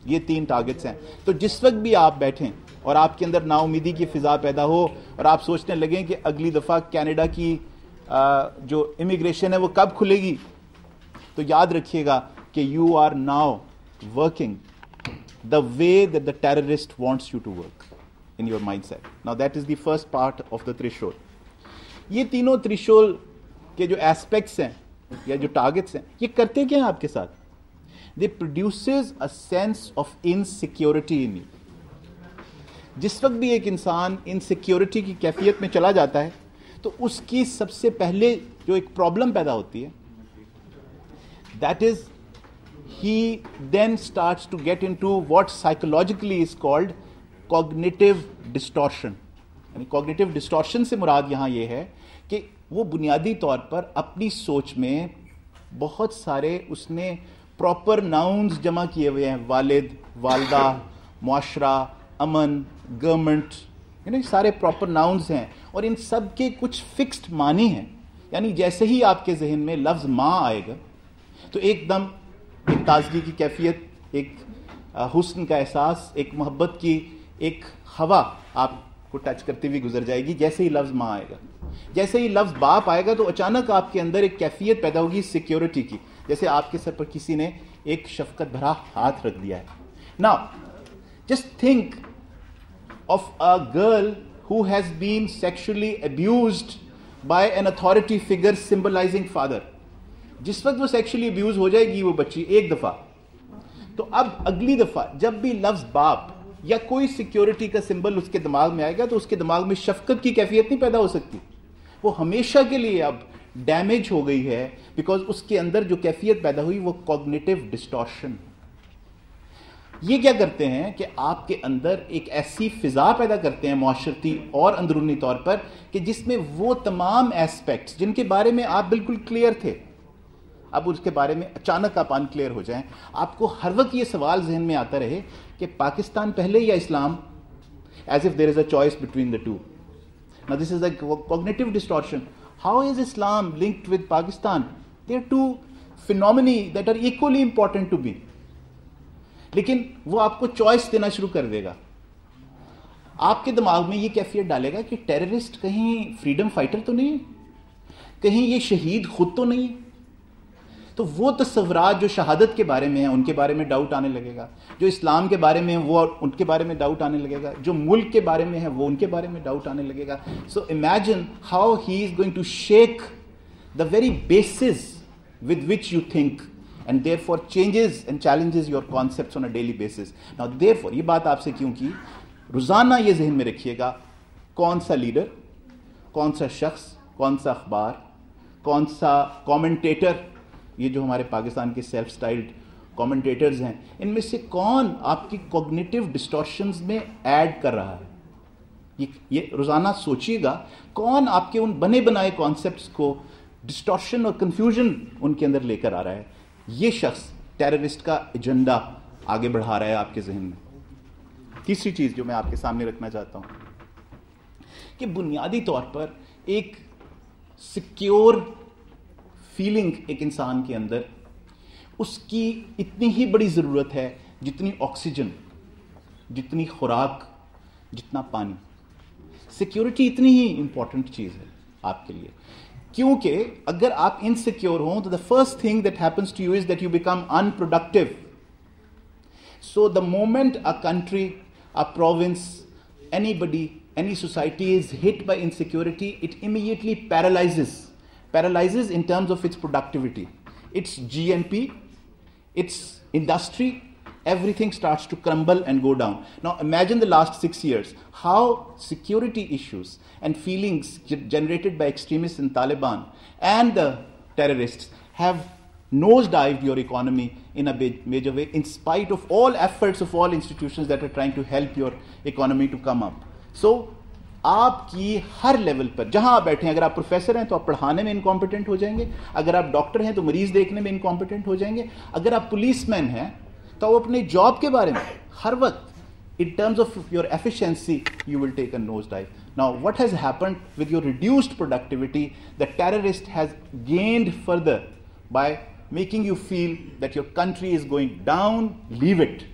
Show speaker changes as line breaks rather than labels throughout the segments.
ये 3 टारगेट्स हैं। तो जिस वक्त भी आप बैठें और आपके अंदर नाउमीदी की फिजा पैदा हो और आप सोचने लगें कि अगली दफ़ा कनाडा की जो इमिग्रेशन है वो कब खुलेगी, तो याद रखिएगा कि you are now working the way that the terrorist wants you to work in your mindset. Now that is the first part of the threshold. ये तीनों थ्रेशोल्ड के जो एस्पेक्ट्स हैं या जो टारगेट्स हैं, ये करते क्या हैं आपके साथ? दे produces a sense of insecurity in you. जिस वक्त भी एक इंसान इनसिक्योरिटी की कैफियत में चला जाता है तो उसकी सबसे पहले जो एक प्रॉब्लम पैदा होती है, that is he then starts to get into what psychologically is called cognitive distortion। यानी cognitive distortion से मुराद यहाँ ये है कि वो बुनियादी तौर पर अपनी सोच में बहुत सारे उसने प्रॉपर नाउन्स जमा किए हुए हैं, वालिद, वालदा, मुआशरा, अमन, गवर्नमेंट, यानी सारे प्रॉपर नाउन्स हैं और इन सब के कुछ फिक्स्ड मानी हैं। यानी जैसे ही आपके जहन में लफ्ज़ माँ आएगा तो एकदम एक ताजगी की कैफियत, एक हुस्न का एहसास, एक मोहब्बत की एक हवा आपको टच करती हुई गुजर जाएगी जैसे ही लफ्ज़ माँ आएगा। जैसे ही लफ्ज़ बाप आएगा तो अचानक आपके अंदर एक कैफियत पैदा होगी सिक्योरिटी की, जैसे आपके सर पर किसी ने एक शफकत भरा हाथ रख दिया है। Now just think of a girl who has been sexually abused by an authority figure symbolising father. जिस वक्त वो सेक्सुअली अब्यूज हो जाएगी वो बच्ची एक दफा, तो अब अगली दफा जब भी लफ्ज बाप या कोई सिक्योरिटी का सिंबल उसके दिमाग में आएगा तो उसके दिमाग में शफकत की कैफियत नहीं पैदा हो सकती। वो हमेशा के लिए अब डैमेज हो गई है, बिकॉज उसके अंदर जो कैफियत पैदा हुई वो कॉग्निटिव डिस्टॉर्शन। ये क्या करते हैं कि आपके अंदर एक ऐसी फिजा पैदा करते हैं माशरती और अंदरूनी तौर पर कि जिसमें वो तमाम एस्पेक्ट्स जिनके बारे में आप बिल्कुल क्लियर थे, अब उसके बारे में अचानक आप अनक्लियर हो जाएं। आपको हर वक्त ये सवाल जहन में आता रहे कि पाकिस्तान पहले या इस्लाम, as if there is a choice between the two. Now this is a cognitive distortion. How is Islam linked with Pakistan? They are two phenomena that are equally important to be. लेकिन वो आपको चॉइस देना शुरू कर देगा, आपके दिमाग में ये कैफियत डालेगा कि टेररिस्ट कहीं फ्रीडम फाइटर तो नहीं है, कहीं ये शहीद खुद तो नहीं है। तो वो तस्वुरात जो शहादत के बारे में है उनके बारे में डाउट आने लगेगा, जो इस्लाम के बारे में है वो उनके बारे में डाउट आने लगेगा, जो मुल्क के बारे में है वो उनके बारे में डाउट आने लगेगा। So imagine how he is going to shake the very basis with which you think and therefore changes and challenges your concepts on a daily basis. Now therefore ये बात आपसे क्यों की, रोज़ाना ये जहन में रखिएगा, कौन सा लीडर, कौन सा शख्स, कौन सा अखबार, कौन सा कमेंटेटर, ये जो हमारे पाकिस्तान के सेल्फ स्टाइल्ड कमेंटेटर्स हैं, इनमें से कौन आपकी कॉग्निटिव डिस्टॉर्शंस में ऐड कर रहा है। ये रोज़ाना सोचिएगा, कौन आपके उन बने बनाए कॉन्सेप्ट्स को डिस्टॉर्शन और कंफ्यूजन उनके अंदर लेकर आ रहा है। ये शख्स टेररिस्ट का एजेंडा आगे बढ़ा रहा है आपके जहन में। तीसरी चीज जो मैं आपके सामने रखना चाहता हूं कि बुनियादी तौर पर एक सिक्योर फीलिंग एक इंसान के अंदर, उसकी इतनी ही बड़ी जरूरत है जितनी ऑक्सीजन, जितनी खुराक, जितना पानी। सिक्योरिटी इतनी ही इंपॉर्टेंट चीज है आपके लिए, क्योंकि अगर आप इनसिक्योर हो तो the first thing that happens to you is that you become unproductive. So the moment a country, a province, anybody, any society is hit by insecurity, it immediately paralyzes in terms of its productivity, its GNP, its industry, everything starts to crumble and go down. Now imagine the last 6 years, how security issues and feelings generated by extremists in Taliban and the terrorists have nosedived your economy in a major way, in spite of all efforts of all institutions that are trying to help your economy to come up. So आपकी हर level पर जहां आप बैठे हैं, अगर आप professor हैं तो आप पढ़ाने में इनकॉम्पिटेंट हो जाएंगे, अगर आप डॉक्टर हैं तो मरीज देखने में इनकॉम्पिटेंट हो जाएंगे, अगर आप पुलिसमैन हैं तो आप अपने जॉब के बारे में हर वक्त in terms of your efficiency you will take a nosedive. Now what has happened with your reduced productivity? The terrorist has gained further by making you feel that your country is going down, leave it.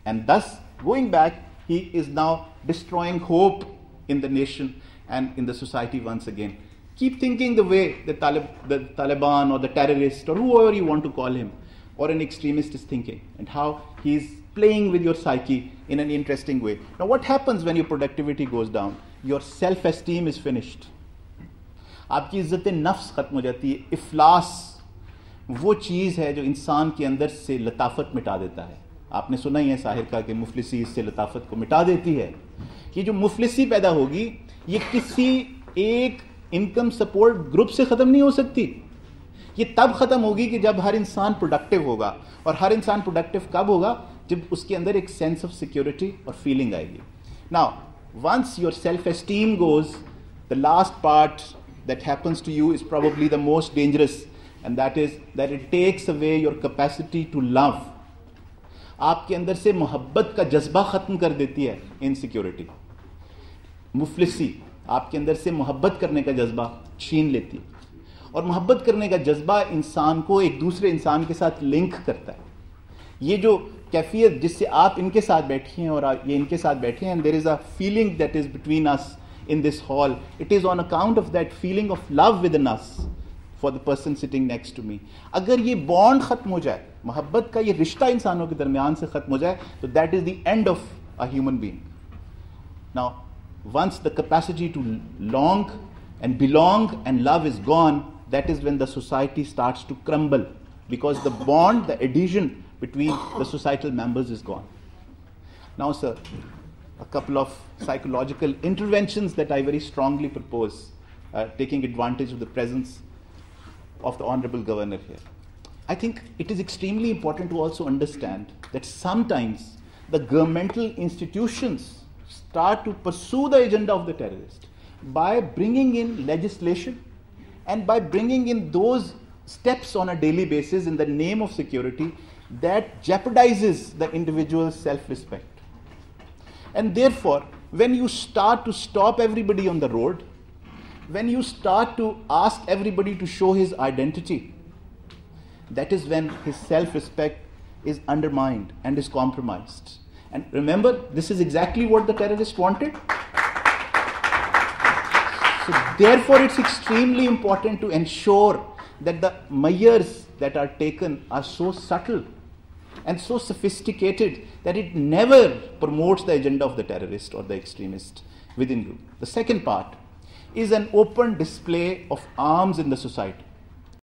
And thus, going back, he is now destroying hope in the nation and in the society once again. Keep thinking the way the Taliban or the terrorist or whoever you want to call him or an extremist is thinking, and how he's playing with your psyche in an interesting way. Now, what happens when your productivity goes down? Your self-esteem is finished. आपकी इज्जत नफ्स खत्म हो जाती है. इफलास वो चीज़ है जो इंसान के अंदर से लताफत मिटा देता है. आपने सुना ही है साहिर का कि मुफलिसी इससे लताफत को मिटा देती है. ये जो मुफलिसी पैदा होगी, ये किसी एक इनकम सपोर्ट ग्रुप से ख़त्म नहीं हो सकती. ये तब ख़त्म होगी कि जब हर इंसान प्रोडक्टिव होगा. और हर इंसान प्रोडक्टिव कब होगा? जब उसके अंदर एक सेंस ऑफ सिक्योरिटी और फीलिंग आएगी. Now once your self esteem goes, the last part that happens to you is probably the most dangerous, and that is that it takes away your capacity to love. आपके अंदर से मोहब्बत का जज्बा ख़त्म कर देती है इनसिक्योरिटी. मुफलिसी आपके अंदर से मोहब्बत करने का जज्बा छीन लेती है. और मोहब्बत करने का जज्बा इंसान को एक दूसरे इंसान के साथ लिंक करता है. ये जो कैफियत जिससे आप इनके साथ बैठी हैं और ये इनके साथ बैठे हैं, there is a feeling that is between us in this hall, it is on account of that feeling of love within us for the person sitting next to me. अगर ये बॉन्ड खत्म हो जाए, मोहब्बत का ये रिश्ता इंसानों के दरमियान से खत्म हो जाए, तो that is the end of a human being. Now, once the capacity to long and belong and love is gone, that is when the society starts to crumble, because the bond, the adhesion between the societal members is gone. Now, sir, a couple of psychological interventions that I very strongly propose, taking advantage of the presence of the Honorable Governor here. I think it is extremely important to also understand that sometimes the governmental institutions start to pursue the agenda of the terrorist by bringing in legislation and by bringing in those steps on a daily basis in the name of security that jeopardizes the individual's self-respect. And therefore, when you start to stop everybody on the road, when you start to ask everybody to show his identity, that is when his self-respect is undermined and is compromised. And remember, this is exactly what the terrorists wanted. So therefore, it's extremely important to ensure that the measures that are taken are so subtle and so sophisticated that it never promotes the agenda of the terrorist or the extremist within you. The second part is an open display of arms in the society.